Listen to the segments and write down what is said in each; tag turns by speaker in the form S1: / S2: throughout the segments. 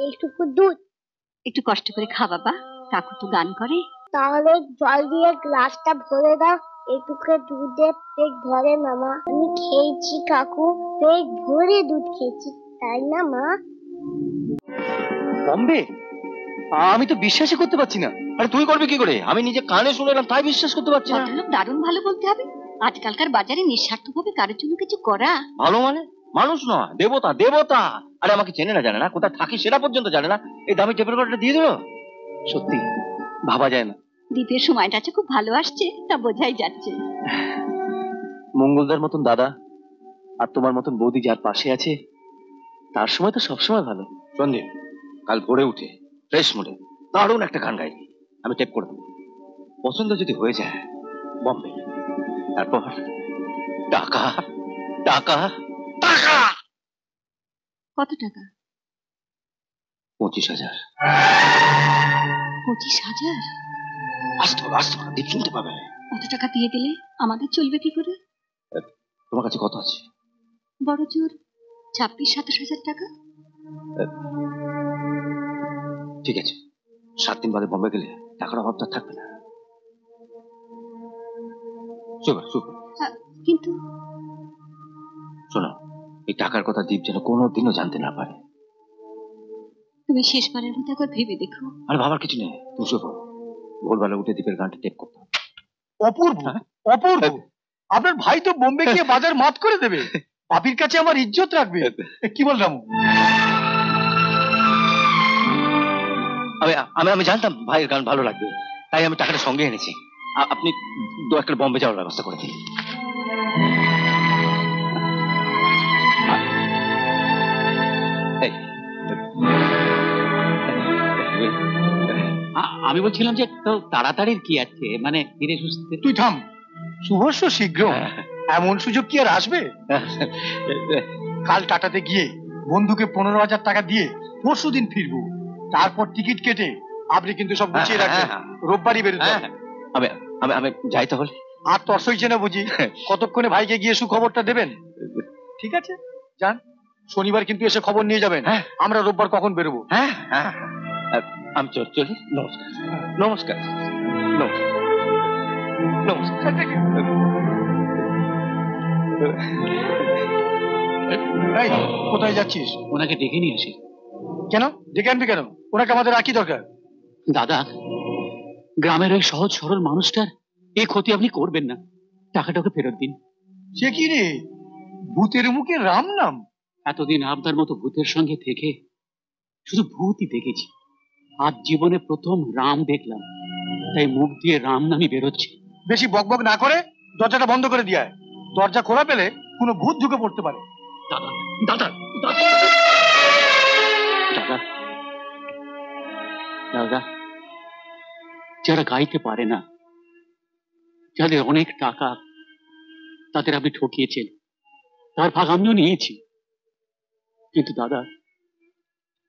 S1: এইটুকু দুধ।
S2: একটু কষ্ট করে খা বাবা, কাকু তো গান করে।
S1: তাহলে জল দিয়ে গ্লাসটা ভরে দাও। এইটুকু দুধে পেট ভরে না মা। আমি খেয়েছি কাকু, পেট ভরে দুধ খেয়েছি, তাই না মা?
S3: বম্বে, আমি তো বিশ্বাসই করতে পারছি না। আরে তুই করবি কি করে? আমি নিজে কানে শুনলাম তাই বিশ্বাস করতে পারছি না।
S2: ভদ্রলোক দারুণ ভালো বলতে হবে। আজকালকার বাজারে নিঃস্বার্থভাবে কারোর জন্য কিছু করা।
S3: ভালো মানে? মানুষ নয়, দেবতা, দেবতা। আরে আমাকে চেনে না, জানে না, কোথায় থাকি সেটা পর্যন্ত জানে না, এই দামি টেপের কলটা দিয়ে দিল। সত্যি ভাবা যায় না।
S2: দ্বীপের সময়টা খুব ভালো আসছে, তা বোঝাই যাচ্ছে।
S3: মঙ্গলদার মতন দাদা আর তোমার মতন বৌদি যার পাশে আছে, তার সময় তো সবসময় ভালো। সন্দীপ, কাল ভোরে উঠে ফ্রেশ মুডে দারুণ একটা গান গাইবি, আমি টেপ করে দেবো। পছন্দ যদি হয়ে যায় বম্বে, তারপর টাকা টাকা টাকা।
S2: কত টাকা?
S3: 25,000।
S2: 25,000?
S3: আসতে হবে, আসতে হবে, দীপ শুনতে পাবে।
S2: কত টাকা দিয়ে দিলে আমাদের চলবে কি করে?
S3: তোমার কাছে কত আছে?
S2: বড় জোর 26-27,000 টাকা।
S3: ঠিক আছে, 7 দিন বাদে বম্বে গেলে টাকার অভাব তো থাকবে না।
S2: কিন্তু
S3: শোনো, এই টাকার কথা দীপ যেন কোনোদিনও জানতে না পারে।
S2: তুমি শেষবারের মতো একবার ভেবে দেখো।
S3: আর ভাবার কিছু নেই, তুমি শুভ ভোরবেলা উঠে দীপের গানটা টেপ করতাম।
S4: অপূর্ব, অপূর্ব। আপনার ভাই তো বোম্বে গিয়ে বাজার মাত করে দেবে, পাপির কাছে আমার ইজ্জত রাখবে। কি বল রামু?
S3: আমি জানতাম ভাইয়ের গান ভালো লাগবে, তাই আমি টাকাটা সঙ্গে এনেছি। আপনি 2 একটা বম্বে যাওয়ার ব্যবস্থা করে দিন।
S5: আমি বলছিলাম যে তো তাড়াতাড়ির কি আছে, মানে ধীরে সুস্থে।
S4: তুই থাম, শুভস্য শীঘ্র। এমন সুযোগ কি আর আসবে? কাল টাটাতে গিয়ে বন্ধুকে 15,000 টাকা দিয়ে পরশু দিন ফিরবো, তারপর টিকিট কেটে আপনি কিন্তু সব গুছিয়ে রাখবেন, রোববারই বেরোতে হবে।
S3: আমি যাই তাহলে।
S4: আর তর সইছে না বুঝি, কতক্ষণে ভাইকে গিয়ে সুখবরটা দেবেন? ঠিক আছে, যান। শনিবার কিন্তু এসে খবর নিয়ে যাবেন আমরা রোববার কখন বেরোবো।
S3: হ্যাঁ হ্যাঁ, আমি চলি। নমস্কার নমস্কার নমস্কার।
S4: কোথায় যাচ্ছিস?
S5: ওনাকে ডেকে নিয়ে আসি।
S4: কেন ডেকে আনবি কেন? ওনাকে আমাদের আর কি দরকার?
S5: দাদা, গ্রামের ওই সহজ সরল মানুষটার এই ক্ষতি আপনি করবেন না, টাকাটাকে ফেরত দিন।
S4: সে কি রে, ভূতের মুখে রাম নাম?
S5: এতদিন আপনার মতো ভূতের সঙ্গে থেকে শুধু ভূতই দেখেছি, আজ জীবনে প্রথম রাম দেখলাম, তাই মুখ দিয়ে রাম নামই বেরোচ্ছে।
S4: বেশি বকবক না করে দরজাটা বন্ধ করে দিয়ে আয়। দরজা খোলা পেলে কোনো ভূত ঢুকে পড়তে পারে।
S5: দাদা দাদা দাদা দাদা দাদা, যারা গাইতে পারে না, যাদের অনেক টাকা, তাদের আপনি ঠকিয়েছেন, তার ভাগ আমিও নিয়েছি। কিন্তু দাদা,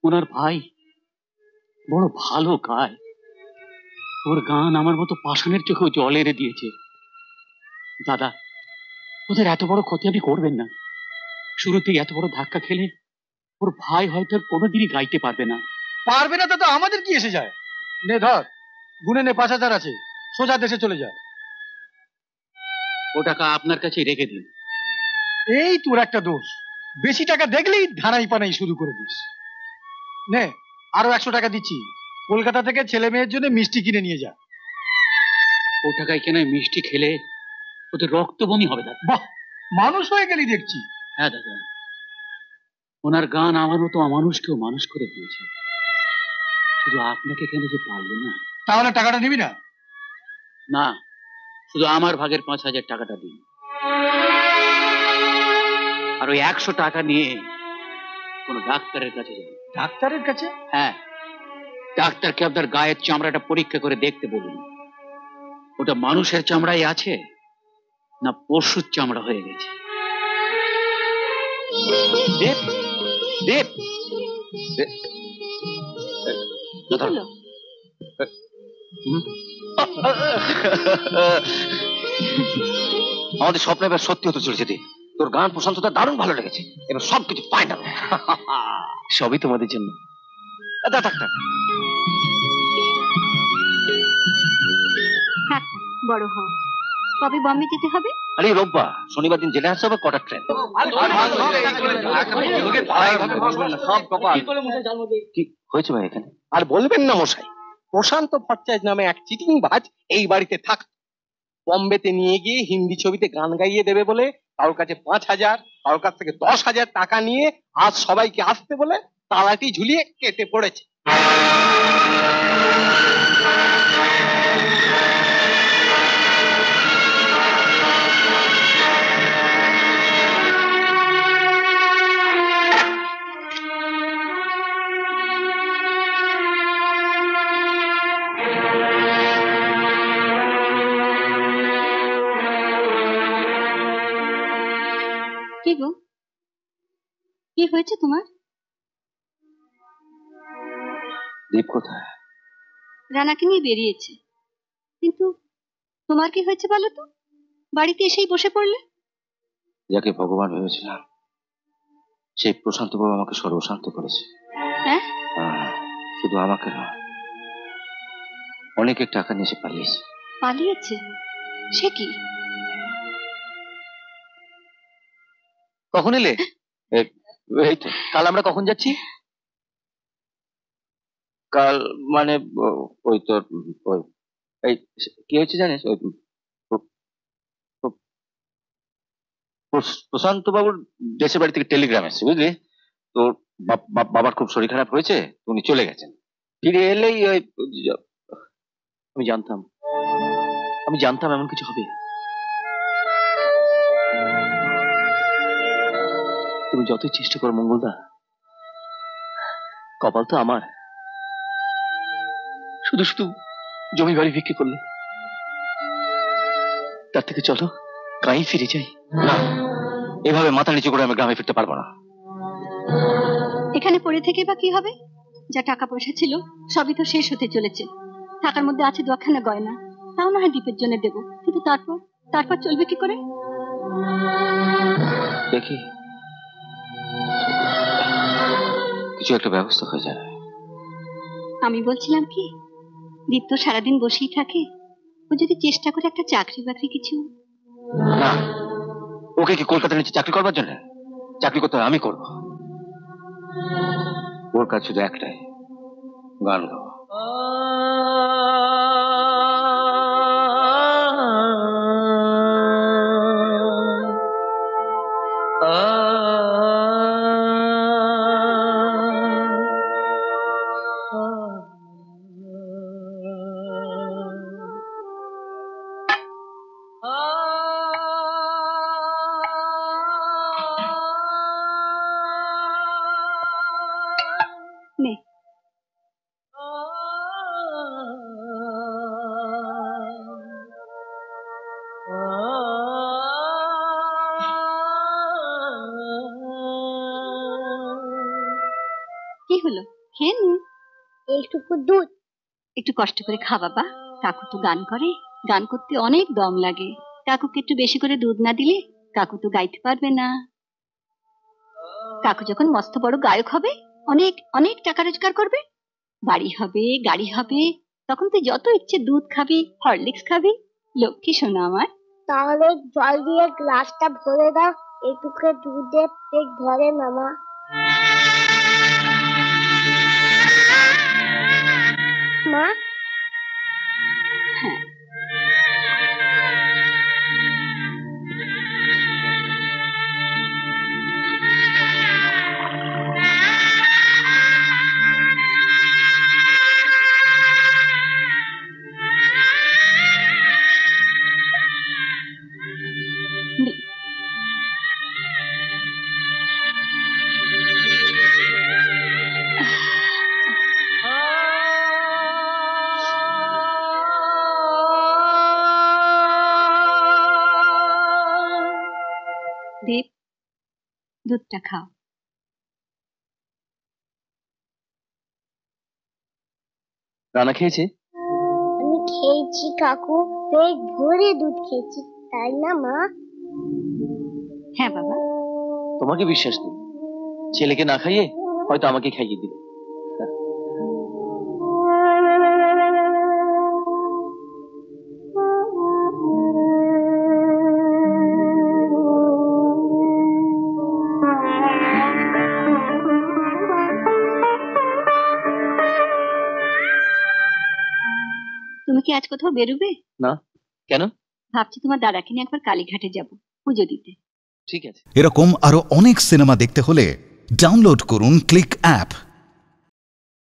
S5: ওনার ভাই বড় ভালো গায়, ওর গান আমার মতো পাষাণের চোখেও জল এনে দিয়েছে। দাদা, ওদের এত বড় ক্ষতি আপনি করবেন না। শুরুতেই এত বড় ধাক্কা খেলে ওর ভাই হয়তো আর কোনোদিনই গাইতে পারবে না।
S4: পারবে না তো আমাদের কি এসে যায়? নে ধর, গুনে নে, 5,000 আছে, সোজা দেশে চলে যায়।
S5: ও টাকা আপনার কাছে রেখে দিন।
S4: এই তোর একটা দোষ, বেশি টাকা দেখলেই ধানাই পানাই শুরু করে দিস। নে, আরো 100 টাকা দিচ্ছি, কলকাতা থেকে ছেলে মেয়ের জন্য মিষ্টি কিনে নিয়ে যা।
S5: ও টাকায় কেন মিষ্টি খেলে ওদের রক্ত বমি হবে দাদা।
S4: বাহ, মানুষ হয়ে গেলি দেখছি।
S5: হ্যাঁ দাদা, ওনার গান আমার মতো অমানুষকেও মানুষ করে দিয়েছে, শুধু আপনাকে কেন যে পারলো না।
S4: তাহলে টাকাটা নিবি না?
S5: না, শুধু আমার ভাগের 5,000 টাকাটা দিন, আর ওই 100 টাকা নিয়ে কোন ডাক্তারের কাছে যান।
S4: ডাক্তারের কাছে?
S5: হ্যাঁ, ডাক্তারকে আপনার গায়ের চামড়াটা পরীক্ষা করে দেখতে বলুন, ওটা মানুষের চামড়াই আছে না পশুর চামড়া হয়ে গেছে।
S3: দেব দেব আমাদের স্বপ্ন এবার সত্যি হতে চলেছে। দেব, তোর গান প্রশান্তটা দারুণ ভালো লেগেছে, এবার সবকিছু ফাইনাল। সবই তোমাদের জন্য। থাক থাক।
S2: থাক থাক, বড় হও। কবে বম্বে যেতে হবে?
S3: আরে রোববার, শনিবার দিন জেনে আসছে আবার কটার ট্রেন? কি হয়েছে ভাই এখানে?
S4: আর বলবেন না মশাই, প্রশান্ত ভট্টাচার্য নামে এক চিটিং বাজ এই বাড়িতে থাক। বম্বেতে নিয়ে গিয়ে হিন্দি ছবিতে গান গাইয়ে দেবে বলে কারোর কাছে 5,000, কারোর কাছ থেকে 10,000 টাকা নিয়ে আজ সবাইকে আসতে বলে তালাটি ঝুলিয়ে কেটে পড়েছে।
S2: কি গো, কি হয়েছে তোমার?
S3: দীপ কোথায়?
S2: রানাকে নিয়ে বেরিয়েছে। কিন্তু তোমার কি হয়েছে বলো তো? বাড়িতে এসেই বসে পড়লে।
S3: যাকে ভগবান ভেবেছিলাম সেই প্রশান্ত বাবু আমাকে সর্বশান্ত করেছে।
S2: হ্যাঁ,
S3: শুধু আমাকে না, অনেকের টাকা নিয়ে সে পালিয়েছে।
S2: পালিয়েছে? সে কি?
S3: কখন এলে? এই তো, কাল আমরা কখন যাচ্ছি? কাল মানে ওই তোর ওই এই কি হয়েছে জানিস? ওই প্রশান্ত বাবুর দেশের বাড়ি থেকে টেলিগ্রাম এসেছে, বুঝলি? তোর বাবার খুব শরীর খারাপ হয়েছে, উনি চলে গেছেন। ফিরে এলেই ওই আমি জানতাম, আমি জানতাম এমন কিছু হবে। তুমি যতই চেষ্টা করো মঙ্গলদা, কপাল তো আমার। শুধু শুধু জমি বাড়ি বিক্রি করলে। তার থেকে চলো গাঁয়ে ফিরে যাই। না, এভাবে মাথা নিচু করে আমি গ্রামে ফিরতে পারবো না।
S2: এখানে পড়ে থেকে বা কি হবে? যা টাকা পয়সা ছিল সবই তো শেষ হতে চলেছে। টাকার মধ্যে আছে 2খানা গয়না, তাও না হয় দ্বীপের জন্য দেবো, কিন্তু তারপর তারপর চলবে কি করে?
S3: দেখি কিছু একটা ব্যবস্থা হয়ে যায়।
S2: আমি বলছিলাম কি, দীপ তো সারাদিন বসেই থাকে, ও যদি চেষ্টা করে একটা চাকরি বাকরি কিছু।
S3: না, ওকে কি কলকাতা নিচে চাকরি করবার জন্য? চাকরি করতে হয় আমি করবো। ওর কাজ শুধু একটাই, গান গাওয়া।
S2: নে, কি হলো? খেয়ে নে।
S1: এইটুকু দুধ।
S2: একটু কষ্ট করে খা বাবা। কাকু তো গান করে, গান করতে অনেক দম লাগে। কাকুকে একটু বেশি করে দুধ না দিলে কাকু তো গাইতে পারবে না। কাকু যখন মস্ত বড় গায়ক হবে, অনেক অনেক টাকা রোজগার করবে, বাড়ি হবে, গাড়ি হবে, তখন তুই যত ইচ্ছে দুধ খাবি, হরলিক্স খাবি। লক্ষ্মী শোনা আমার।
S1: তাহলে জল দিয়ে গ্লাসটা ভরে দাও, এইটুকু দুধে পেট ভরে মামা। মা,
S2: হ্যাঁ, নে। দীপ, দুধটা খাও।
S3: রান্না খেয়েছে?
S1: আমি খেয়েছি কাকু, পেট ভরে দুধ খেয়েছি, তাই না মা?
S2: হ্যাঁ বাবা।
S3: তোমাকে বিশ্বাস নেই, ছেলেকে না খাইয়ে হয়তো আমাকে খাইয়ে দিল।
S2: তুমি কি আজ কোথাও বেরোবে?
S3: না, কেন?
S2: ভাবছি তোমার দাদাকে নিয়ে একবার কালীঘাটে যাব পুজো দিতে।
S3: ঠিক আছে।
S6: এরকম আরো অনেক সিনেমা দেখতে হলে ডাউনলোড করুন ক্লিক অ্যাপ।